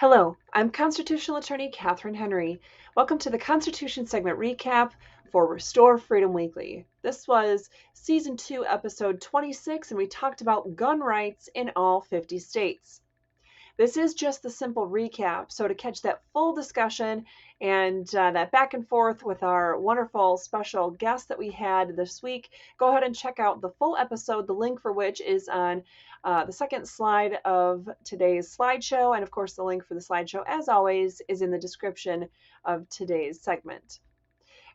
Hello, I'm Constitutional Attorney Catherine Henry. Welcome to the Constitution segment recap for Restore Freedom Weekly. This was Season 2, Episode 26, and we talked about gun rights in all 50 states. This is just the simple recap, so to catch that full discussion and that back and forth with our wonderful special guest that we had this week, go ahead and check out the full episode, the link for which is on the second slide of today's slideshow, and of course the link for the slideshow, as always, is in the description of today's segment.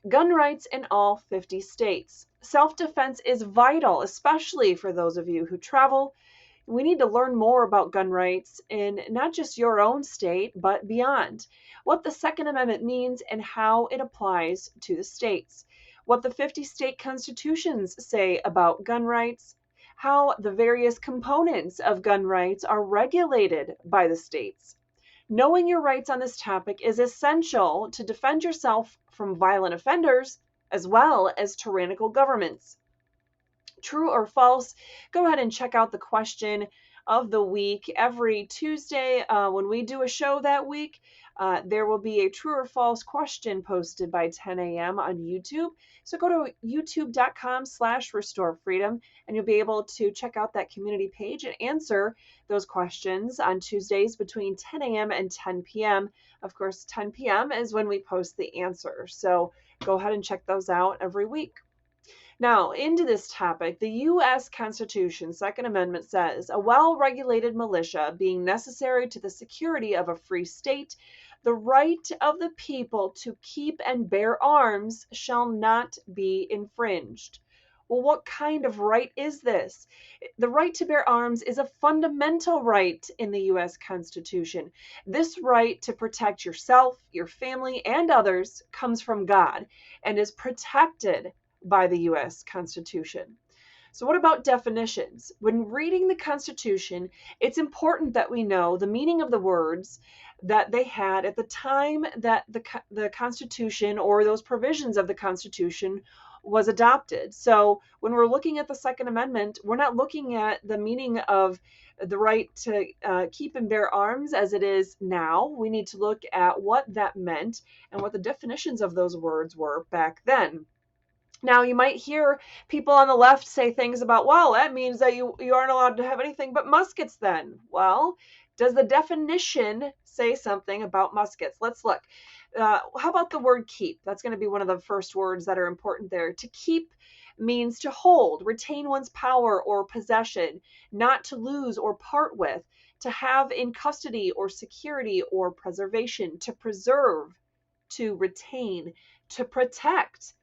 Gun rights in all 50 states. Self-defense is vital, especially for those of you who travel. We need to learn more about gun rights in not just your own state, but beyond. What the Second Amendment means and how it applies to the states. What the 50 state constitutions say about gun rights. How the various components of gun rights are regulated by the states. Knowing your rights on this topic is essential to defend yourself from violent offenders as well as tyrannical governments. True or false, go ahead and check out the question of the week. Every Tuesday, when we do a show that week, there will be a true or false question posted by 10 a.m. on YouTube. So go to youtube.com/restorefreedom and you'll be able to check out that community page and answer those questions on Tuesdays between 10 a.m. and 10 p.m. Of course, 10 p.m. is when we post the answer. So go ahead and check those out every week. Now, into this topic, the U.S. Constitution, Second Amendment says, a well-regulated militia being necessary to the security of a free state, the right of the people to keep and bear arms shall not be infringed. Well, what kind of right is this? The right to bear arms is a fundamental right in the U.S. Constitution. This right to protect yourself, your family, and others comes from God and is protected by the U.S. Constitution. So what about definitions? When reading the Constitution, it's important that we know the meaning of the words that they had at the time that the Constitution or those provisions of the Constitution was adopted. So when we're looking at the Second Amendment, we're not looking at the meaning of the right to keep and bear arms as it is now. We need to look at what that meant and what the definitions of those words were back then. Now, you might hear people on the left say things about, well, that means that you aren't allowed to have anything but muskets then. Well, does the definition say something about muskets? Let's look. How about the word keep? That's going to be one of the first words that are important there. To keep means to hold, retain one's power or possession, not to lose or part with, to have in custody or security or preservation, to preserve, to retain, to protect,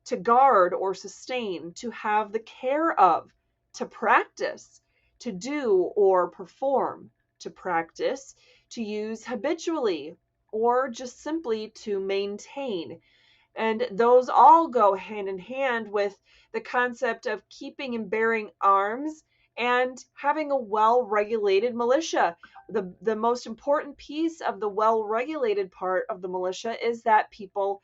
to guard or sustain, to have the care of, to practice, to do or perform, to practice, to use habitually, or just simply to maintain. And those all go hand in hand with the concept of keeping and bearing arms and having a well-regulated militia. The most important piece of the well-regulated part of the militia is that people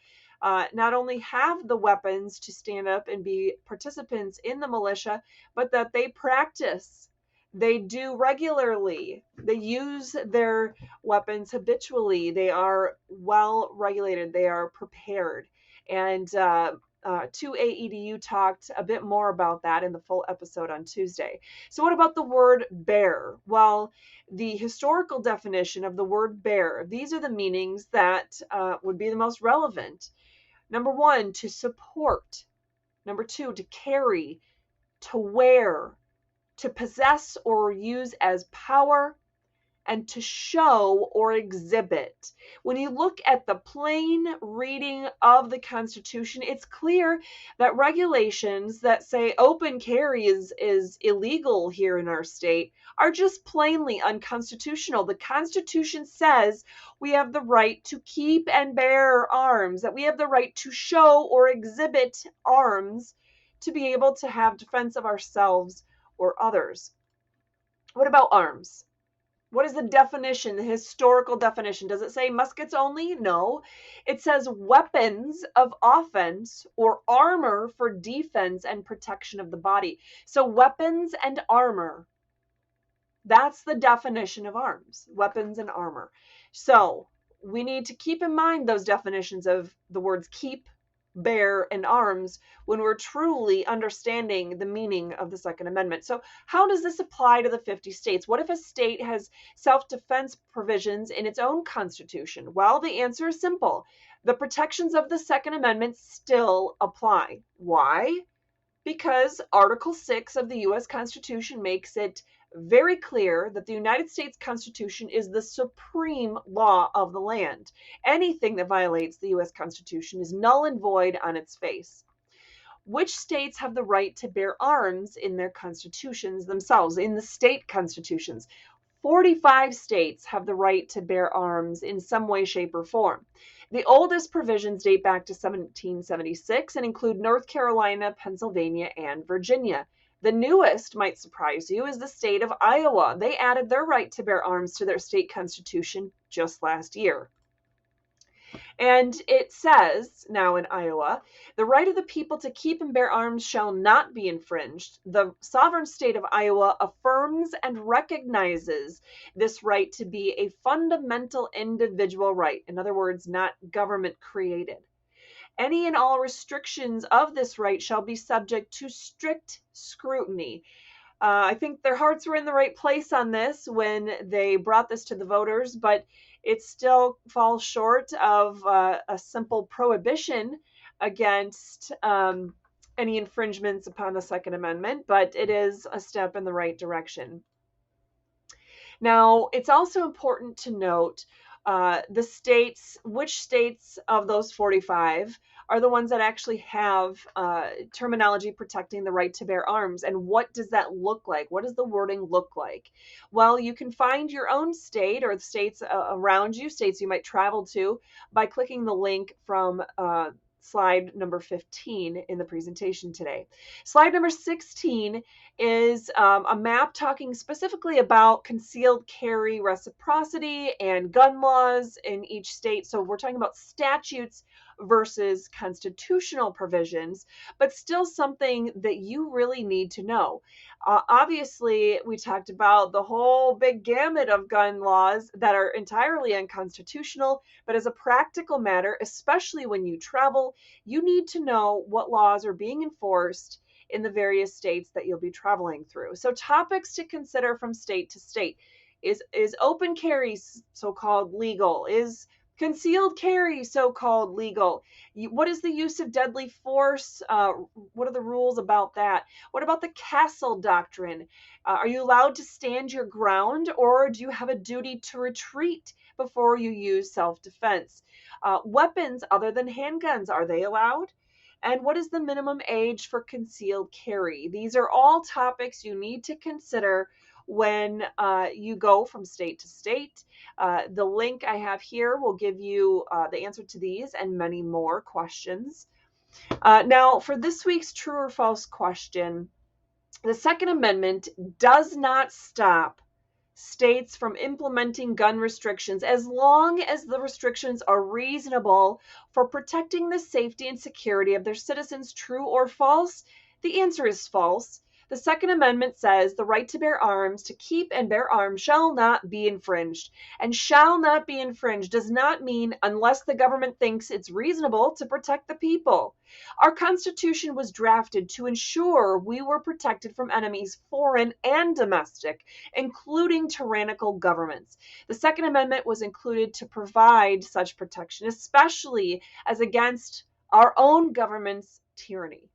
not only have the weapons to stand up and be participants in the militia, but that they practice. They do regularly. They use their weapons habitually. They are well regulated. They are prepared. And 2AEDU talked a bit more about that in the full episode on Tuesday. So what about the word bear? Well, the historical definition of the word bear, these are the meanings that would be the most relevant. Number one, to support. Number two, to carry, to wear, to possess or use as power, and to show or exhibit. When you look at the plain reading of the Constitution, it's clear that regulations that say open carry is illegal here in our state are just plainly unconstitutional. The Constitution says we have the right to keep and bear arms, that we have the right to show or exhibit arms to be able to have defense of ourselves or others. What about arms? What is the definition, the historical definition? Does it say muskets only? No. It says weapons of offense or armor for defense and protection of the body. So weapons and armor, That's the definition of arms, weapons and armor. So we need to keep in mind those definitions of the words keep, bear, and arms when we're truly understanding the meaning of the Second Amendment. So how does this apply to the 50 states? What if a state has self-defense provisions in its own constitution? Well, the answer is simple. The protections of the Second Amendment still apply. Why? Because Article 6 of the U.S. Constitution makes it very clear that the United States Constitution is the supreme law of the land. Anything that violates the U.S. Constitution is null and void on its face. Which states have the right to bear arms in their constitutions themselves, in the state constitutions? 45 states have the right to bear arms in some way, shape, or form. The oldest provisions date back to 1776 and include North Carolina, Pennsylvania, and Virginia. The newest, might surprise you, is the state of Iowa. They added their right to bear arms to their state constitution just last year. And it says, now in Iowa, the right of the people to keep and bear arms shall not be infringed. The sovereign state of Iowa affirms and recognizes this right to be a fundamental individual right. In other words, not government created. Any and all restrictions of this right shall be subject to strict scrutiny. I think their hearts were in the right place on this when they brought this to the voters, but it still falls short of a simple prohibition against any infringements upon the Second Amendment, but it is a step in the right direction. Now, it's also important to note which states of those 45 are the ones that actually have terminology protecting the right to bear arms. And what does that look like? What does the wording look like? Well, you can find your own state or the states around you, states you might travel to, by clicking the link from slide number 15 in the presentation today. Slide number 16 is a map talking specifically about concealed carry reciprocity and gun laws in each state. So we're talking about statutes versus constitutional provisions, but still something that you really need to know. Obviously, we talked about the whole big gamut of gun laws that are entirely unconstitutional, but as a practical matter, especially when you travel, you need to know what laws are being enforced in the various states that you'll be traveling through. So topics to consider from state to state. Is open carry so-called legal? Is concealed carry so-called legal? What is the use of deadly force? What are the rules about that? What about the castle doctrine? Are you allowed to stand your ground, or do you have a duty to retreat before you use self-defense? Weapons other than handguns, are they allowed? And what is the minimum age for concealed carry? These are all topics you need to consider when you go from state to state. The link I have here will give you the answer to these and many more questions. Now, for this week's true or false question, the Second Amendment does not stop states from implementing gun restrictions as long as the restrictions are reasonable for protecting the safety and security of their citizens. True or false? The answer is false. The Second Amendment says the right to bear arms, to keep and bear arms, shall not be infringed. And shall not be infringed does not mean unless the government thinks it's reasonable to protect the people. Our Constitution was drafted to ensure we were protected from enemies, foreign and domestic, including tyrannical governments. The Second Amendment was included to provide such protection, especially as against our own government's tyranny.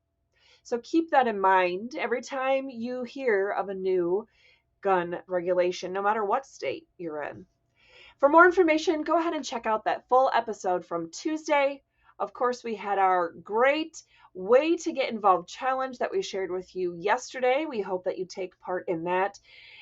So keep that in mind every time you hear of a new gun regulation, no matter what state you're in. For more information, go ahead and check out that full episode from Tuesday. Of course, we had our great Way to Get Involved challenge that we shared with you yesterday. We hope that you take part in that.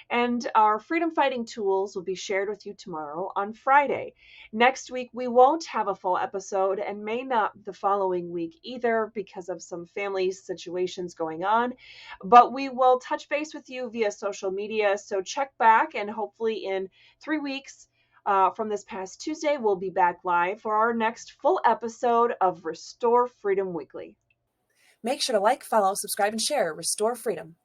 And our freedom fighting tools will be shared with you tomorrow on Friday. Next week, we won't have a full episode and may not the following week either because of some family situations going on. But we will touch base with you via social media. So check back, and hopefully in 3 weeks from this past Tuesday, we'll be back live for our next full episode of Restore Freedom Weekly. Make sure to like, follow, subscribe, and share Restore Freedom.